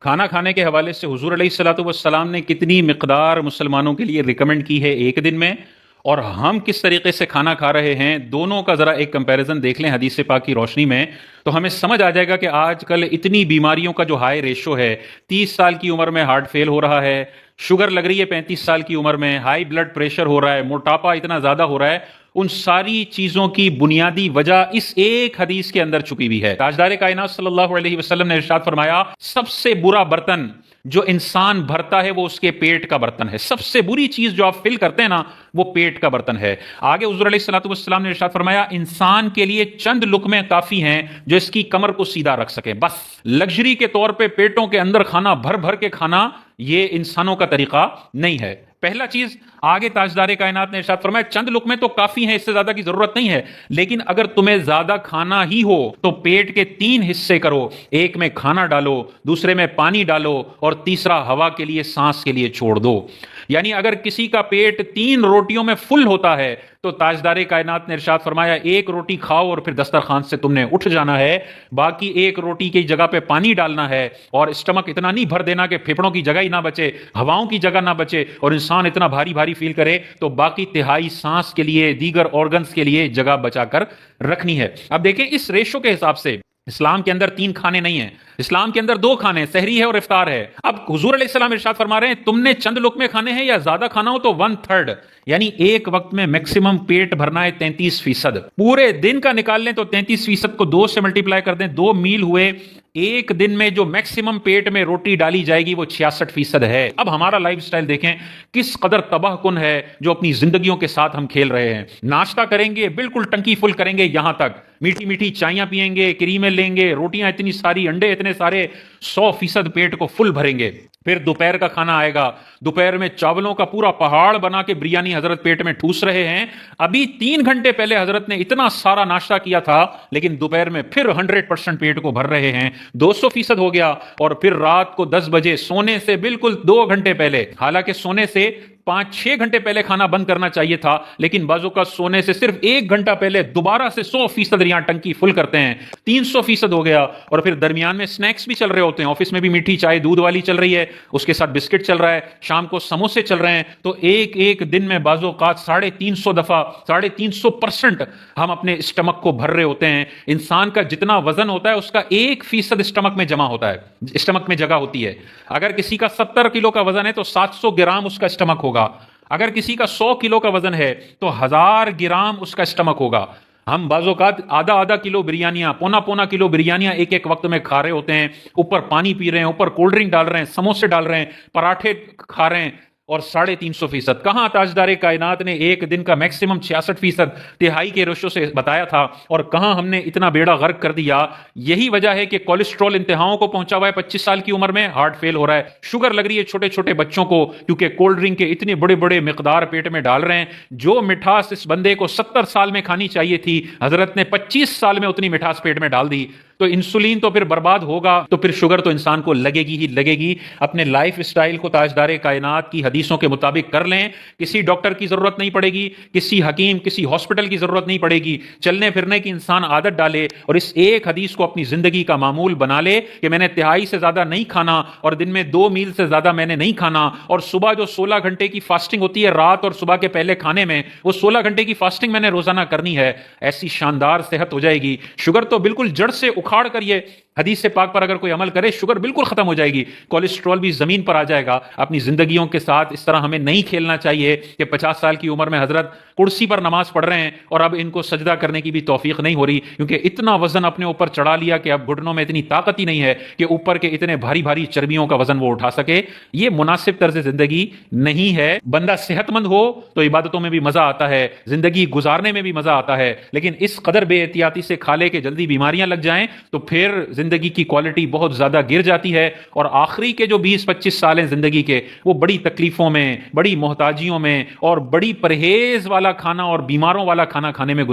کھانا کھانے کے حوالے سے حضور علیہ الصلوۃ والسلام نے کتنی مقدار مسلمانوں کے لیے ریکمنڈ کی ہے ایک دن میں، اور ہم کس طریقے سے کھانا کھا رہے ہیں، دونوں کا ذرا ایک کمپیریزن دیکھ لیں حدیث پاک کی روشنی میں، تو ہمیں سمجھ آ جائے گا کہ آج کل اتنی بیماریوں کا جو ہائی ریشو ہے، 30 سال کی عمر میں ہارٹ فیل ہو رہا ہے، شوگر لگ رہی ہے 35 سال کی عمر میں، ہائی بلڈ پریشر ہو رہا ہے، موٹاپا اتنا زیادہ ہو رہا ہے، ان ساری چیزوں کی بنیادی وجہ اس ایک حدیث کے اندر چھپی ہوئی ہے۔ تاجدار کائنات صلی اللہ علیہ وسلم نے ارشاد فرمایا، سب سے برا برتن جو انسان بھرتا ہے وہ اس کے پیٹ کا برتن ہے۔ سب سے بری چیز جو آپ فل کرتے ہیں نا، وہ پیٹ کا برتن ہے۔ آگے حضور علیہ الصلوۃ والسلام نے ارشاد فرمایا، انسان کے لیے چند لقمے کافی ہیں جو اس کی کمر کو سیدھا رکھ سکے، بس۔ لگژری کے طور پہ پیٹوں کے اندر کھانا بھر بھر کے کھانا، یہ انسانوں کا طریقہ نہیں ہے۔ پہلا چیز، آگے تاجدار کائنات نے ارشاد فرمایا، چند لقمے تو کافی ہیں، اس سے زیادہ کی ضرورت نہیں ہے، لیکن اگر تمہیں زیادہ کھانا ہی ہو تو پیٹ کے 3 حصے کرو، ایک میں کھانا ڈالو، دوسرے میں پانی ڈالو، اور تیسرا ہوا کے لیے، سانس کے لیے چھوڑ دو۔ یعنی اگر کسی کا پیٹ 3 روٹیوں میں فل ہوتا ہے تو تاجدار کائنات نے ارشاد فرمایا، ایک روٹی کھاؤ اور پھر دسترخوان سے تم نے اٹھ جانا ہے، باقی ایک روٹی کی جگہ پہ پانی ڈالنا ہے، اور اسٹمک اتنا نہیں بھر دینا کہ پھیپڑوں کی جگہ ہی نہ بچے، ہواؤں کی جگہ نہ بچے، اور انسان اتنا بھاری بھاری فیل کرے، تو باقی تہائی سانس کے لیے، دیگر آرگنز کے لیے جگہ بچا کر رکھنی ہے۔ اب دیکھیں اس ریشو کے حساب سے اسلام کے اندر 3 کھانے نہیں ہیں، اسلام کے اندر 2 کھانے، سحری ہے اور افطار ہے۔ اب حضور علیہ السلام ارشاد فرما رہے ہیں، تم نے چند لقمے کھانے ہیں یا زیادہ کھانا ہو تو 1/3، یعنی ایک وقت میں میکسیمم پیٹ بھرنا ہے 33%۔ پورے دن کا نکال لیں تو 33% کو 2 سے ملٹیپلائی کر دیں، 2 میل ہوئے۔ ایک دن میں جو میکسیمم پیٹ میں روٹی ڈالی جائے گی وہ 66% ہے۔ اب ہمارا لائف سٹائل دیکھیں کس قدر تباہ کن ہے، جو اپنی زندگیوں کے ساتھ ہم کھیل رہے ہیں۔ ناشتہ کریں گے، بالکل ٹنکی فل کریں گے، یہاں تک میٹھی میٹھی چائیاں پیئیں گے، کریمیں لیں گے، روٹیاں اتنی ساری، انڈے اتنے سارے، 100% پیٹ کو فل بھریں گے۔ پھر دوپہر کا کھانا آئے گا، دوپہر میں چاولوں کا پورا پہاڑ بنا کے بریانی حضرت پیٹ میں ٹھوس رہے ہیں۔ ابھی 3 گھنٹے پہلے حضرت نے اتنا سارا ناشتہ کیا تھا، لیکن دوپہر میں پھر 100% پیٹ کو بھر رہے ہیں، 200% ہو گیا۔ اور پھر رات کو 10 بجے سونے سے بالکل 2 گھنٹے پہلے، حالانکہ سونے سے 5-6 گھنٹے پہلے کھانا بند کرنا چاہیے تھا، لیکن بعضوں کا سونے سے صرف 1 گھنٹہ پہلے دوبارہ سے 100% یہاں ٹنکی فل کرتے ہیں، 300% ہو گیا۔ اور پھر درمیان میں سنیکس بھی چل رہے ہوتے ہیں، آفس میں بھی میٹھی چائے دودھ والی چل رہی ہے، اس کے ساتھ بسکٹ چل رہا ہے، شام کو سموسے چل رہے ہیں۔ تو ایک دن میں بعض اوقات 350 دفعہ 350% ہم اپنے اسٹمک کو بھر رہے ہوتے ہیں۔ انسان کا جتنا وزن ہوتا ہے اس کا 1% اسٹمک میں جمع ہوتا ہے، اسٹمک میں جگہ ہوتی ہے۔ اگر کسی کا 70 کلو کا وزن ہے تو 700 گرام اس کا اسٹمک ہوگا، اگر کسی کا 100 کلو کا وزن ہے تو 1000 گرام اس کا اسٹمک ہوگا۔ ہم بعض اوقات آدھا کلو بریانیاں، پونا کلو بریانیاں ایک وقت میں کھا رہے ہوتے ہیں، اوپر پانی پی رہے ہیں، اوپر کولڈ ڈرنک ڈال رہے ہیں، سموسے ڈال رہے ہیں، پراٹھے کھا رہے ہیں، اور 350%۔ کہاں تاجدار کائنات نے ایک دن کا میکسیمم 66% تہائی کے ریشو سے بتایا تھا، اور کہاں ہم نے اتنا بیڑا غرق کر دیا۔ یہی وجہ ہے کہ کولیسٹرول انتہاؤں کو پہنچا ہوا ہے، 25 سال کی عمر میں ہارٹ فیل ہو رہا ہے، شوگر لگ رہی ہے چھوٹے چھوٹے بچوں کو، کیونکہ کولڈ ڈرنک کے اتنے بڑے بڑے مقدار پیٹ میں ڈال رہے ہیں۔ جو مٹھاس اس بندے کو 70 سال میں کھانی چاہیے تھی، حضرت نے 25 سال میں اتنی مٹھاس پیٹ میں ڈال دی۔ تو انسولین تو پھر برباد ہوگا، تو پھر شوگر تو انسان کو لگے گی ہی لگے گی۔ اپنے لائف سٹائل کو تاجدار کائنات کی حدیثوں کے مطابق کر لیں، کسی ڈاکٹر کی ضرورت نہیں پڑے گی، کسی حکیم، کسی ہاسپٹل کی ضرورت نہیں پڑے گی۔ چلنے پھرنے کی انسان عادت ڈالے، اور اس ایک حدیث کو اپنی زندگی کا معمول بنا لے کہ میں نے تہائی سے زیادہ نہیں کھانا، اور دن میں 2 میل سے زیادہ میں نے نہیں کھانا، اور صبح جو 16 گھنٹے کی فاسٹنگ ہوتی ہے رات اور صبح کے پہلے کھانے میں، وہ 16 گھنٹے کی فاسٹنگ میں نے روزانہ کرنی ہے۔ ایسی شاندار صحت ہو جائے گی، شوگر تو بالکل جڑ سے اکھاڑ کر، یہ حدیث سے پاک پر اگر کوئی عمل کرے، شوگر بالکل ختم ہو جائے گی، کولیسٹرول بھی زمین پر آ جائے گا۔ اپنی زندگیوں کے ساتھ اس طرح ہمیں نہیں کھیلنا چاہیے کہ 50 سال کی عمر میں حضرت کرسی پر نماز پڑھ رہے ہیں اور اب ان کو سجدہ کرنے کی بھی توفیق نہیں ہو رہی، کیونکہ اتنا وزن اپنے اوپر چڑھا لیا کہ اب گھٹنوں میں اتنی طاقت ہی نہیں ہے کہ اوپر کے اتنے بھاری بھاری چربیوں کا وزن وہ اٹھا سکے۔ یہ مناسب طرز زندگی نہیں ہے۔ بندہ صحت مند ہو تو عبادتوں میں بھی مزہ آتا ہے، زندگی گزارنے میں بھی مزہ آتا ہے، لیکن اس قدر بے احتیاطی سے کھا لے کہ جلدی بیماریاں لگ جائیں تو پھر زندگی کی کوالٹی بہت زیادہ گر جاتی ہے، اور آخری کے جو 20-25 سال ہیں زندگی کے، وہ بڑی تکلیفوں میں، بڑی محتاجیوں میں، اور بڑی پرہیز والا کھانا اور بیماروں والا کھانا کھانے میں گزر